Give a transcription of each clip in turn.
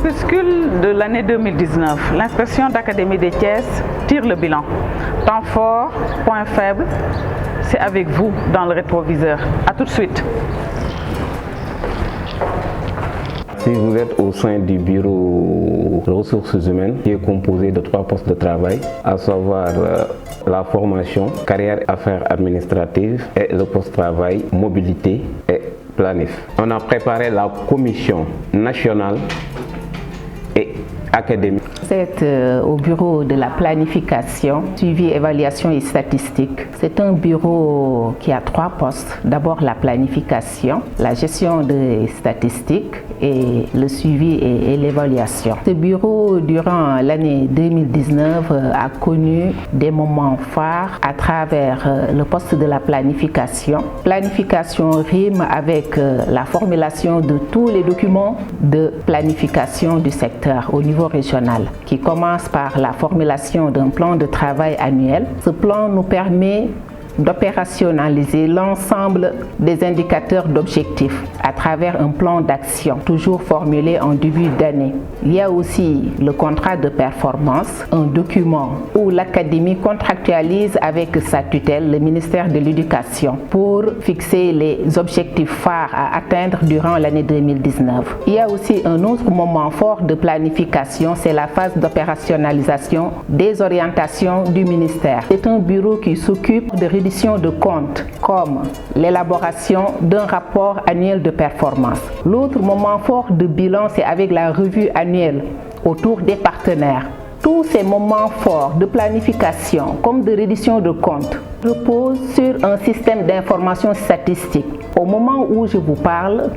crépuscule de l'année 2019, l'inspection d'académie de Thiès tire le bilan. Temps fort, point faible, c'est avec vous dans le rétroviseur. À tout de suite. Si vous êtes au sein du bureau ressources humaines qui est composé de 3 postes de travail, à savoir la formation, carrière affaires administratives et le poste de travail, mobilité et planif. On a préparé la commission nationale et académique. Vous êtes au bureau de la planification, suivi, évaluation et statistique. C'est un bureau qui a 3 postes. D'abord la planification, la gestion des statistiques et le suivi et l'évaluation. Ce bureau, durant l'année 2019, a connu des moments phares à travers le poste de la planification. Planification rime avec la formulation de tous les documents de planification du secteur au niveau régional, qui commence par la formulation d'un plan de travail annuel. Ce plan nous permet d'opérationnaliser l'ensemble des indicateurs d'objectifs à travers un plan d'action toujours formulé en début d'année. Il y a aussi le contrat de performance, un document où l'académie contractualise avec sa tutelle, le ministère de l'Éducation, pour fixer les objectifs phares à atteindre durant l'année 2019. Il y a aussi un autre moment fort de planification, c'est la phase d'opérationnalisation des orientations du ministère. C'est un bureau qui s'occupe de de comptes comme l'élaboration d'un rapport annuel de performance. L'autre moment fort de bilan, c'est avec la revue annuelle autour des partenaires. Tous ces moments forts de planification comme de reddition de comptes reposent sur un système d'information statistique. Au moment où je vous parle,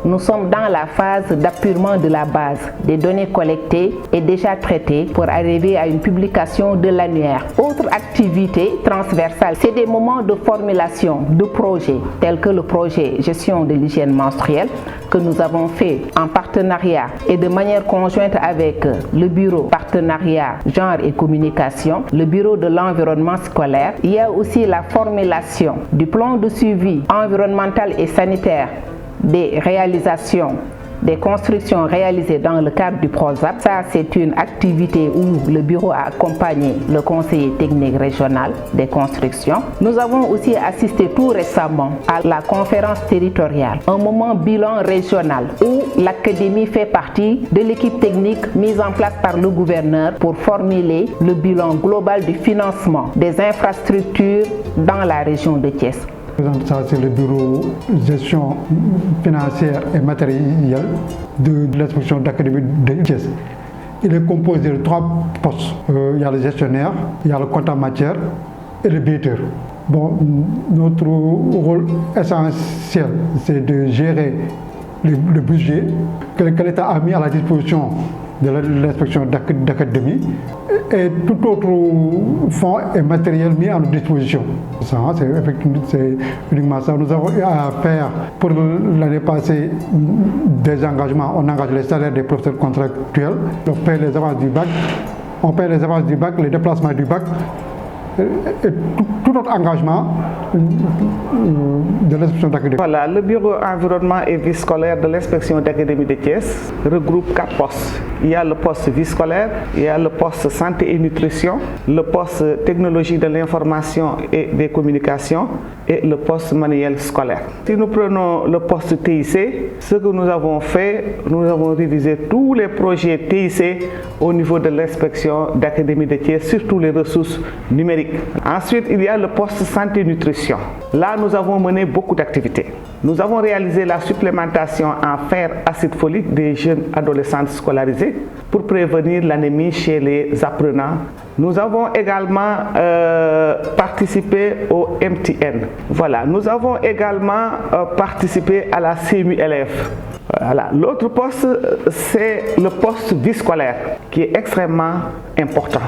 nous sommes dans la phase d'appurement de la base des données collectées et déjà traitées pour arriver à une publication de l'annuaire. Autre activité transversale, c'est des moments de formulation de projets tels que le projet gestion de l'hygiène menstruelle que nous avons fait en partenariat et de manière conjointe avec le bureau partenariat genre et communication, le bureau de l'environnement scolaire. Il y a aussi la formulation du plan de suivi environnemental et sanitaire des réalisations, des constructions réalisées dans le cadre du PROSAP. Ça, c'est une activité où le bureau a accompagné le conseiller technique régional des constructions. Nous avons aussi assisté tout récemment à la conférence territoriale, un moment bilan régional où l'académie fait partie de l'équipe technique mise en place par le gouverneur pour formuler le bilan global du financement des infrastructures dans la région de Thiès. Ça, c'est le bureau gestion financière et matérielle de l'inspection d'académie de Thiès. Il est composé de 3 postes. Il y a le gestionnaire, il y a le comptable matière et le biaiteur. Bon, notre rôle essentiel, c'est de gérer le budget que l'État a mis à la disposition de l'inspection d'académie et tout autre fonds et matériel mis à notre disposition. C'est uniquement ça. Nous avons eu à faire pour l'année passée des engagements. On engage les salaires des professeurs contractuels, on paie les avances du bac, les déplacements du bac, et tout notre engagement de l'inspection d'académie. Voilà, le bureau environnement et vie scolaire de l'inspection d'académie de Thiès regroupe 4 postes. Il y a le poste vie scolaire, il y a le poste santé et nutrition, le poste technologie de l'information et des communications et le poste manuel scolaire. Si nous prenons le poste TIC, ce que nous avons fait, nous avons révisé tous les projets TIC au niveau de l'inspection d'académie de Thiès, surtout les ressources numériques. Ensuite, il y a le poste santé et nutrition. Là, nous avons mené beaucoup d'activités. Nous avons réalisé la supplémentation en fer acide folique des jeunes adolescentes scolarisés pour prévenir l'anémie chez les apprenants. Nous avons également participé au MTN. Voilà, nous avons également participé à la CMU-LF. Voilà. L'autre poste, c'est le poste vie scolaire qui est extrêmement important.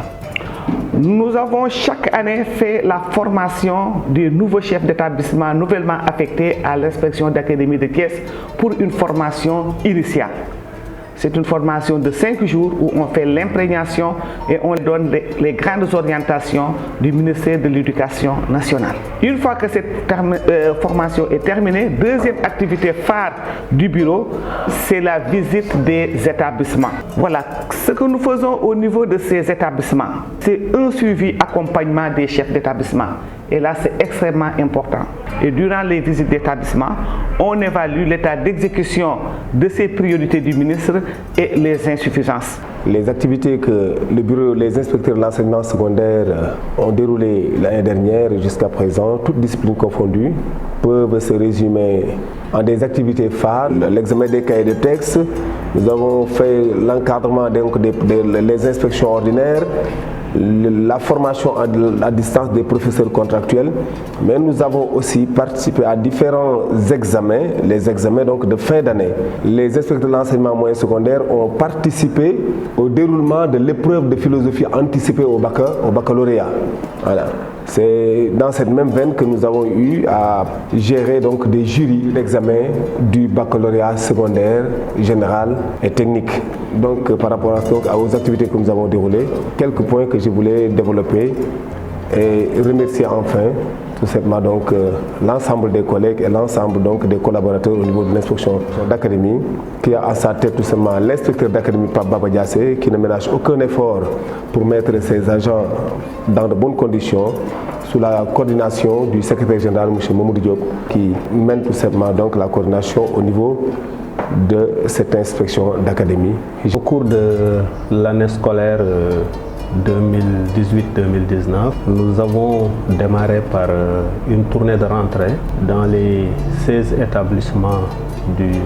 Nous avons chaque année fait la formation des nouveaux chefs d'établissement nouvellement affectés à l'inspection d'académie de Thiès pour une formation initiale. C'est une formation de 5 jours où on fait l'imprégnation et on donne les grandes orientations du ministère de l'Éducation nationale. Une fois que cette formation est terminée, deuxième activité phare du bureau, c'est la visite des établissements. Voilà, ce que nous faisons au niveau de ces établissements, c'est un suivi accompagnement des chefs d'établissement. Et là, c'est extrêmement important. Et durant les visites d'établissement, on évalue l'état d'exécution de ces priorités du ministre et les insuffisances. Les activités que le bureau, les inspecteurs de l'enseignement secondaire ont déroulées l'année dernière jusqu'à présent, toutes disciplines confondues, peuvent se résumer en des activités phares. L'examen des cahiers de texte, nous avons fait l'encadrement des inspections ordinaires, la formation à distance des professeurs contractuels, mais nous avons aussi participé à différents examens, les examens donc de fin d'année. Les inspecteurs de l'enseignement moyen secondaire ont participé au déroulement de l'épreuve de philosophie anticipée au baccalauréat. Voilà. C'est dans cette même veine que nous avons eu à gérer donc des jurys d'examen du baccalauréat secondaire, général et technique. Donc par rapport aux activités que nous avons déroulées, quelques points que je voulais développer et remercier enfin tout simplement donc l'ensemble des collègues et l'ensemble donc des collaborateurs au niveau de l'inspection d'académie, qui a à sa tête tout simplement l'inspecteur d'académie Pape Baba Diassé, qui ne ménage aucun effort pour mettre ses agents dans de bonnes conditions, sous la coordination du secrétaire général M. Mamoudou Diop, qui mène tout simplement donc la coordination au niveau de cette inspection d'académie. Au cours de l'année scolaire 2018-2019, nous avons démarré par une tournée de rentrée dans les 16 établissements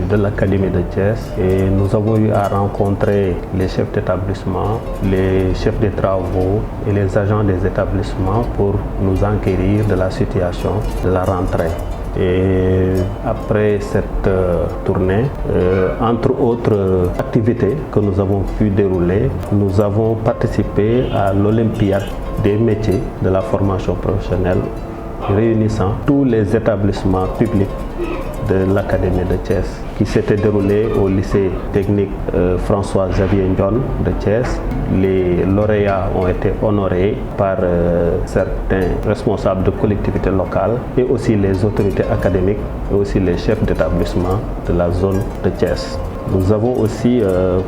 de l'Académie de Thiès, et nous avons eu à rencontrer les chefs d'établissement, les chefs des travaux et les agents des établissements pour nous enquérir de la situation de la rentrée. Et après cette tournée, entre autres activités que nous avons pu dérouler, nous avons participé à l'Olympiade des métiers de la formation professionnelle, réunissant tous les établissements publics de l'Académie de Thiès, qui s'était déroulé au lycée technique François-Xavier Ndione de Thiès. Les lauréats ont été honorés par certains responsables de collectivités locales et aussi les autorités académiques et aussi les chefs d'établissement de la zone de Thiès. Nous avons aussi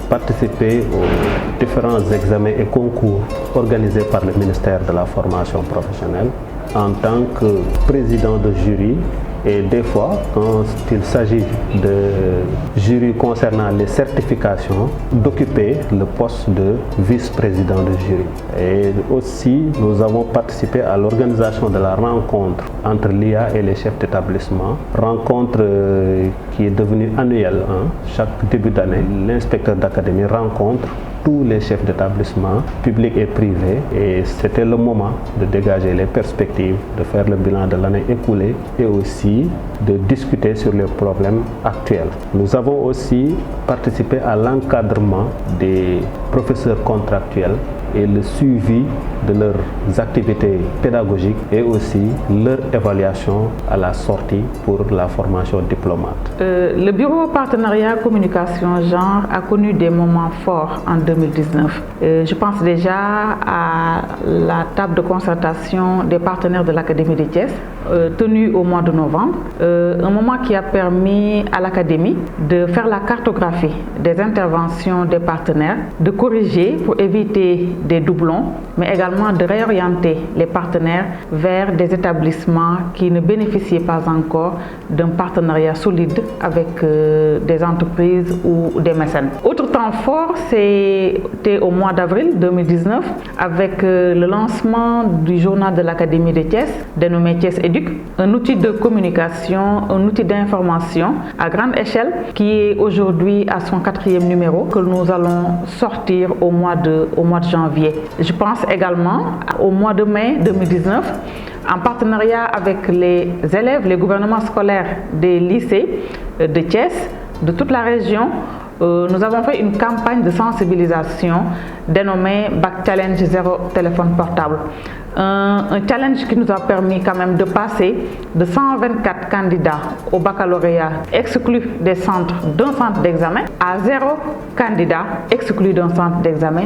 participé aux différents examens et concours organisés par le ministère de la formation professionnelle en tant que président de jury. Et des fois, quand il s'agit de jury concernant les certifications, d'occuper le poste de vice-président de jury. Et aussi, nous avons participé à l'organisation de la rencontre entre l'IA et les chefs d'établissement, rencontre qui est devenue annuelle. Chaque début d'année, l'inspecteur d'académie rencontre tous les chefs d'établissement, publics et privés, et c'était le moment de dégager les perspectives, de faire le bilan de l'année écoulée et aussi de discuter sur les problèmes actuels. Nous avons aussi participé à l'encadrement des professeurs contractuels et le suivi de leurs activités pédagogiques et aussi leur évaluation à la sortie pour la formation diplômante. Le bureau partenariat communication genre a connu des moments forts en 2019. Je pense déjà à la table de concertation des partenaires de l'Académie de Thiès tenue au mois de novembre, un moment qui a permis à l'Académie de faire la cartographie des interventions des partenaires, de corriger pour éviter des doublons, mais également de réorienter les partenaires vers des établissements qui ne bénéficiaient pas encore d'un partenariat solide avec des entreprises ou des mécènes. Autre temps fort, c'était au mois d'avril 2019 avec le lancement du journal de l'Académie de Thiès, dénommé Thiès Éduc, un outil de communication, un outil d'information à grande échelle qui est aujourd'hui à son 4e numéro que nous allons sortir au mois de janvier. Je pense également au mois de mai 2019, en partenariat avec les élèves, les gouvernements scolaires des lycées de Thiès, de toute la région, nous avons fait une campagne de sensibilisation dénommée Bac Challenge Zéro téléphone portable. Un challenge qui nous a permis quand même de passer de 124 candidats au baccalauréat exclus d'un centre d'examen à 0 candidat exclu d'un centre d'examen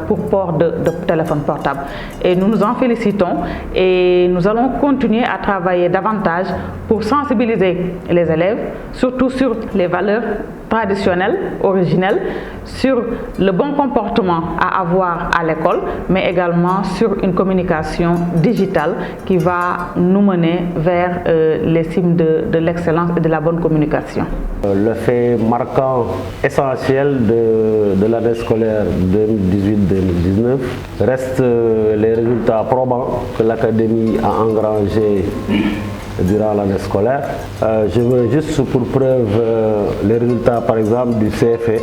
pour port de téléphone portable. Et nous nous en félicitons et nous allons continuer à travailler davantage pour sensibiliser les élèves, surtout sur les valeurs traditionnelles, originelles, sur le bon comportement à avoir à l'école, mais également sur une communication digitale qui va nous mener vers les cimes de l'excellence et de la bonne communication. Le fait marquant essentiel de l'année scolaire 2018-2019 reste les résultats probants que l'Académie a engrangés durant l'année scolaire. Je veux juste pour preuve les résultats par exemple du CFE.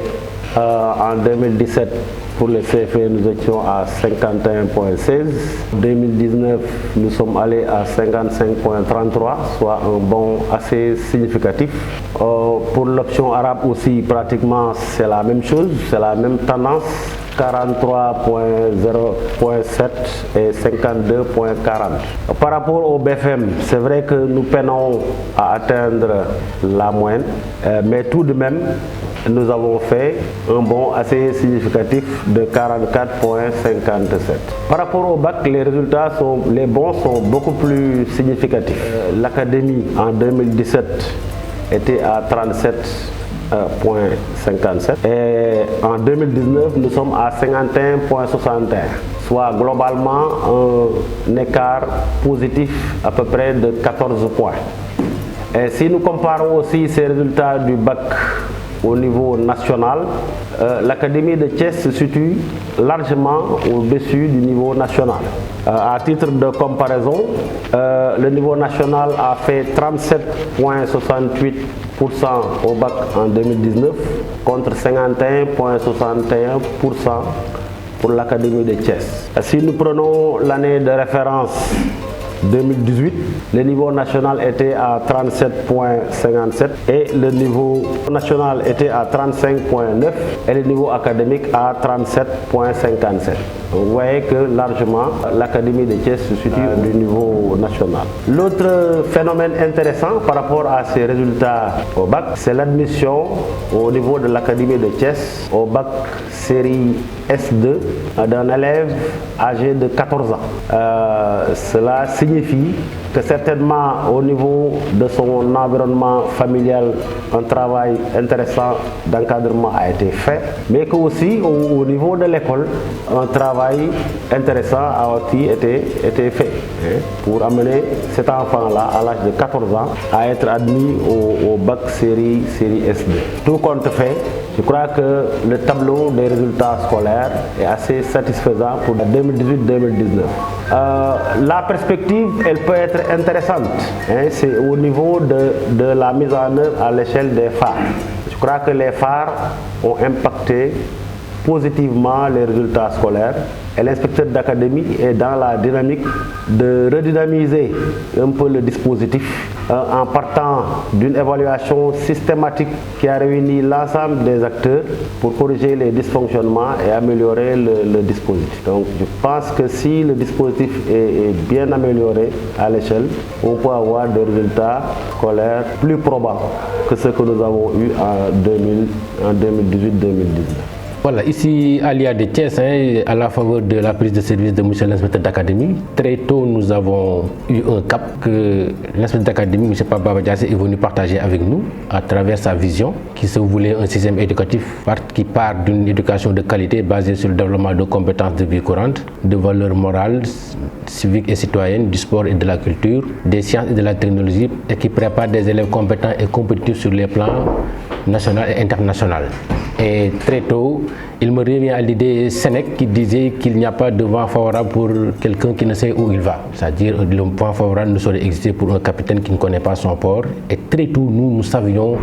En 2017, pour le CFE, nous étions à 51,16. En 2019, nous sommes allés à 55,33, soit un bond assez significatif. Pour l'option arabe aussi, pratiquement, c'est la même chose, c'est la même tendance. 43,0,7 et 52,40. Par rapport au BFM, c'est vrai que nous peinons à atteindre la moyenne, mais tout de même, nous avons fait un bond assez significatif de 44,57. Par rapport au bac, les bonds sont beaucoup plus significatifs. L'Académie en 2017 était à 37,57 et en 2019 nous sommes à 51,61, soit globalement un écart positif à peu près de 14 points. Et si nous comparons aussi ces résultats du bac au niveau national, l'Académie de Thiès se situe largement au-dessus du niveau national. À titre de comparaison, le niveau national a fait 37,68% au bac en 2019 contre 51,61% pour l'Académie de Thiès. Si nous prenons l'année de référence 2018, le niveau national était à 37,57 et le niveau national était à 35,9 et le niveau académique à 37,57. Vous voyez que largement l'Académie de Thiès se situe du niveau national. L'autre phénomène intéressant par rapport à ces résultats au bac, c'est l'admission au niveau de l'Académie de Thiès au bac série S2 d'un élève âgé de 14 ans. Cela signifie que certainement au niveau de son environnement familial, un travail intéressant d'encadrement a été fait, mais que aussi au niveau de l'école, un travail intéressant a aussi été fait pour amener cet enfant-là à l'âge de 14 ans à être admis au bac série S2. Tout compte fait, je crois que le tableau des résultats scolaires est assez satisfaisant pour 2018-2019. La perspective, elle peut être intéressante. C'est au niveau de la mise en œuvre à l'échelle des phares. Je crois que les phares ont impacté positivement les résultats scolaires et l'inspecteur d'académie est dans la dynamique de redynamiser un peu le dispositif en partant d'une évaluation systématique qui a réuni l'ensemble des acteurs pour corriger les dysfonctionnements et améliorer le dispositif. Donc je pense que si le dispositif est bien amélioré à l'échelle, on peut avoir des résultats scolaires plus probants que ce que nous avons eu en 2018-2019. Voilà, ici à l'IA de Thiès, à la faveur de la prise de service de monsieur l'inspecteur d'académie, très tôt nous avons eu un cap que l'inspecteur d'académie, M. Papa Badiassé, est venu partager avec nous à travers sa vision qui se voulait un système éducatif qui part d'une éducation de qualité basée sur le développement de compétences de vie courante, de valeurs morales, civiques et citoyennes, du sport et de la culture, des sciences et de la technologie et qui prépare des élèves compétents et compétitifs sur les plans national et international. Et très tôt, il me revient à l'idée Sénèque qui disait qu'il n'y a pas de vent favorable pour quelqu'un qui ne sait où il va. C'est-à-dire le vent favorable ne saurait exister pour un capitaine qui ne connaît pas son port. Et très tôt, nous avions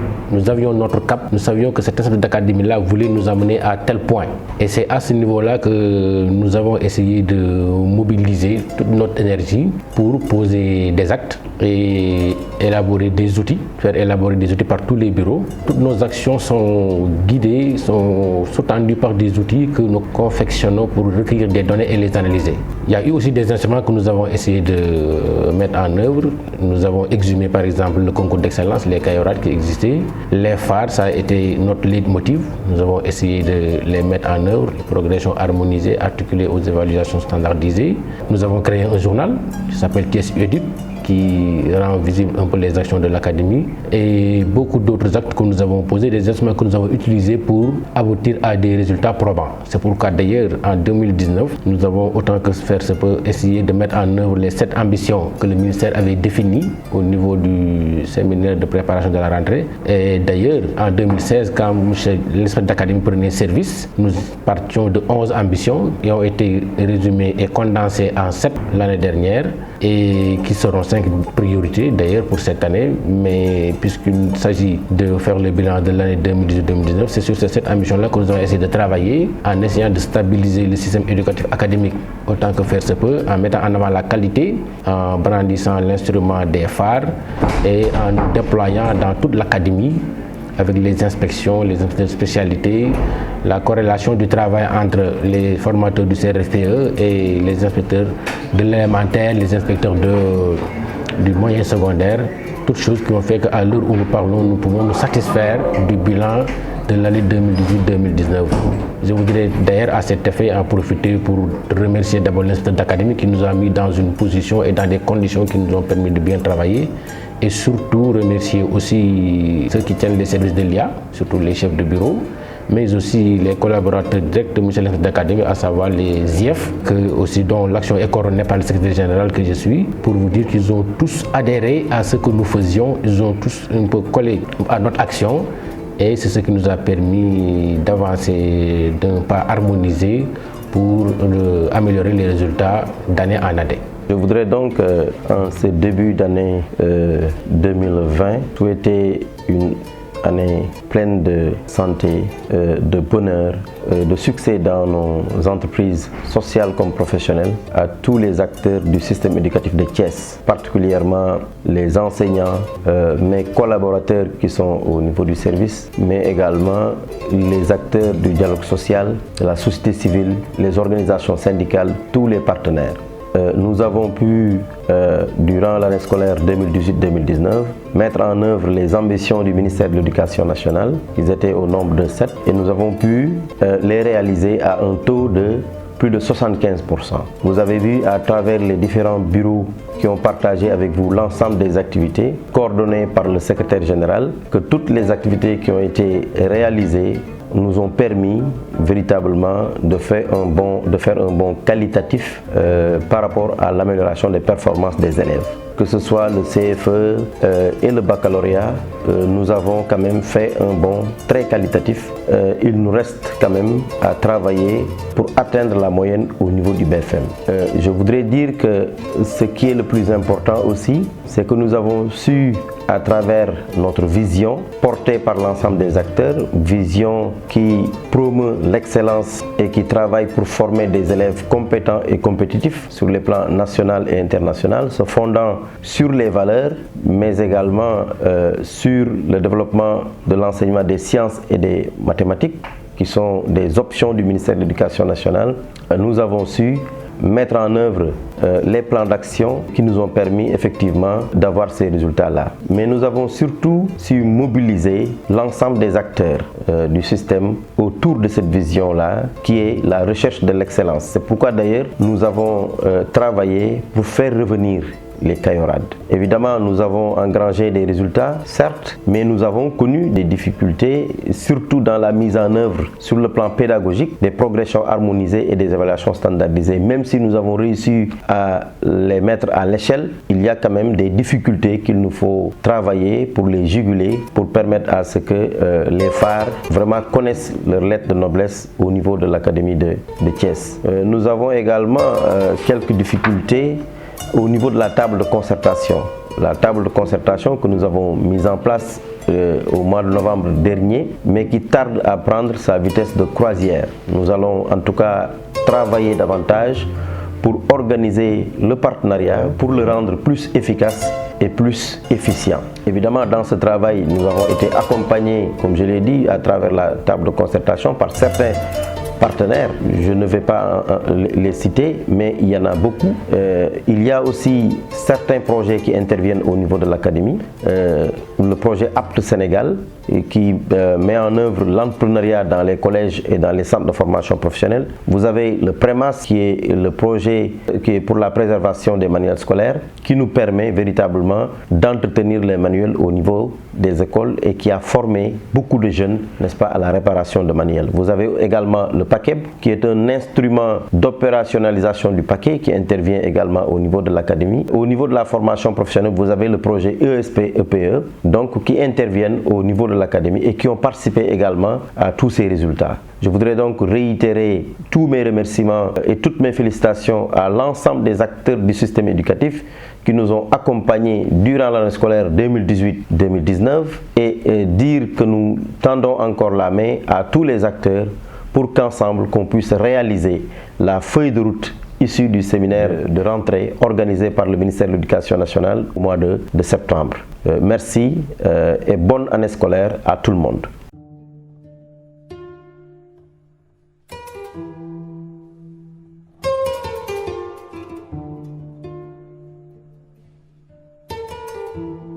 notre cap, nous savions que cette espèce d'académie-là voulait nous amener à tel point. Et c'est à ce niveau-là que nous avons essayé de mobiliser toute notre énergie pour poser des actes et élaborer des outils, faire élaborer des outils par tous les bureaux. Toutes nos actions sont guidées, sont sous-tendues par des outils que nous confectionnons pour recueillir des données et les analyser. Il y a eu aussi des instruments que nous avons essayé de mettre en œuvre. Nous avons exhumé par exemple le concours d'excellence, les cayorades qui existaient. Les phares, ça a été notre leitmotiv. Nous avons essayé de les mettre en œuvre, les progressions harmonisées, articulées aux évaluations standardisées. Nous avons créé un journal qui s'appelle Thiès Éduc, qui rend visible un peu les actions de l'académie, et beaucoup d'autres actes que nous avons posés, des instruments que nous avons utilisés pour aboutir à des résultats probants. C'est pourquoi d'ailleurs en 2019, nous avons autant que faire se peut essayé de mettre en œuvre les 7 ambitions que le ministère avait définies au niveau du séminaire de préparation de la rentrée. Et d'ailleurs en 2016, quand l'inspecteur d'académie prenait service, nous partions de 11 ambitions qui ont été résumées et condensées en 7 l'année dernière, et qui seront 5 priorités d'ailleurs pour cette année, mais puisqu'il s'agit de faire le bilan de l'année 2018-2019, c'est sur ces 7 ambitions-là que nous allons essayer de travailler en essayant de stabiliser le système éducatif académique autant que faire se peut, en mettant en avant la qualité, en brandissant l'instrument des phares et en nous déployant dans toute l'académie avec les inspections, les inspecteurs de spécialité, la corrélation du travail entre les formateurs du CRFPE et les inspecteurs de l'élémentaire, les inspecteurs du moyen secondaire, toutes choses qui ont fait qu'à l'heure où nous parlons, nous pouvons nous satisfaire du bilan de l'année 2018-2019. Je voudrais d'ailleurs à cet effet en profiter pour remercier d'abord l'inspecteur d'académie qui nous a mis dans une position et dans des conditions qui nous ont permis de bien travailler, et surtout remercier aussi ceux qui tiennent les services de l'IA, surtout les chefs de bureau, mais aussi les collaborateurs directs de Michel d'académie, à savoir les IF, dont l'action est coordonnée par le secrétaire général que je suis, pour vous dire qu'ils ont tous adhéré à ce que nous faisions, ils ont tous un peu collé à notre action, et c'est ce qui nous a permis d'avancer d'un pas harmonisé pour améliorer les résultats d'année en année. Je voudrais donc, en ce début d'année 2020, souhaiter une année pleine de santé, de bonheur, de succès dans nos entreprises sociales comme professionnelles, à tous les acteurs du système éducatif de Thiès, particulièrement les enseignants, mes collaborateurs qui sont au niveau du service, mais également les acteurs du dialogue social, la société civile, les organisations syndicales, tous les partenaires. Nous avons pu, durant l'année scolaire 2018-2019, mettre en œuvre les ambitions du ministère de l'Éducation nationale. Ils étaient au nombre de 7 et nous avons pu les réaliser à un taux de plus de 75%. Vous avez vu à travers les différents bureaux qui ont partagé avec vous l'ensemble des activités coordonnées par le secrétaire général, que toutes les activités qui ont été réalisées nous ont permis véritablement de faire un bond qualitatif par rapport à l'amélioration des performances des élèves. Que ce soit le CFE et le baccalauréat, nous avons quand même fait un bond très qualitatif. Il nous reste quand même à travailler pour atteindre la moyenne au niveau du BFM. Je voudrais dire que ce qui est le plus important aussi, c'est que nous avons su, à travers notre vision portée par l'ensemble des acteurs, vision qui promeut l'excellence et qui travaille pour former des élèves compétents et compétitifs sur les plans national et international, se fondant sur les valeurs, mais également sur le développement de l'enseignement des sciences et des mathématiques, qui sont des options du ministère de l'Éducation nationale. Nous avons su mettre en œuvre les plans d'action qui nous ont permis effectivement d'avoir ces résultats-là. Mais nous avons surtout su mobiliser l'ensemble des acteurs du système autour de cette vision-là, qui est la recherche de l'excellence. C'est pourquoi d'ailleurs nous avons travaillé pour faire revenir les cayorades. Évidemment, nous avons engrangé des résultats, certes, mais nous avons connu des difficultés, surtout dans la mise en œuvre sur le plan pédagogique, des progressions harmonisées et des évaluations standardisées. Même si nous avons réussi à les mettre à l'échelle, il y a quand même des difficultés qu'il nous faut travailler pour les juguler, pour permettre à ce que les phares vraiment connaissent leur lettre de noblesse au niveau de l'académie de Thiès. Nous avons également quelques difficultés au niveau de la table de concertation. La table de concertation que nous avons mise en place au mois de novembre dernier, mais qui tarde à prendre sa vitesse de croisière. Nous allons en tout cas travailler davantage pour organiser le partenariat, pour le rendre plus efficace et plus efficient. Évidemment, dans ce travail, nous avons été accompagnés, comme je l'ai dit, à travers la table de concertation par certains partenaires. Je ne vais pas les citer, mais il y en a beaucoup. Il y a aussi certains projets qui interviennent au niveau de l'académie. Le projet Apte Sénégal, qui met en œuvre l'entrepreneuriat dans les collèges et dans les centres de formation professionnelle. Vous avez le PREMAS, qui est le projet qui est pour la préservation des manuels scolaires, qui nous permet véritablement d'entretenir les manuels au niveau des écoles et qui a formé beaucoup de jeunes, n'est-ce pas, à la réparation de manuels. Vous avez également le PACEB, qui est un instrument d'opérationnalisation du paquet qui intervient également au niveau de l'académie. Au niveau de la formation professionnelle, vous avez le projet ESP-EPE, donc qui interviennent au niveau de l'académie et qui ont participé également à tous ces résultats. Je voudrais donc réitérer tous mes remerciements et toutes mes félicitations à l'ensemble des acteurs du système éducatif qui nous ont accompagnés durant l'année scolaire 2018-2019 et dire que nous tendons encore la main à tous les acteurs pour qu'ensemble qu'on puisse réaliser la feuille de route issue du séminaire de rentrée organisé par le ministère de l'Éducation nationale au mois de septembre. Merci et bonne année scolaire à tout le monde. Thank you.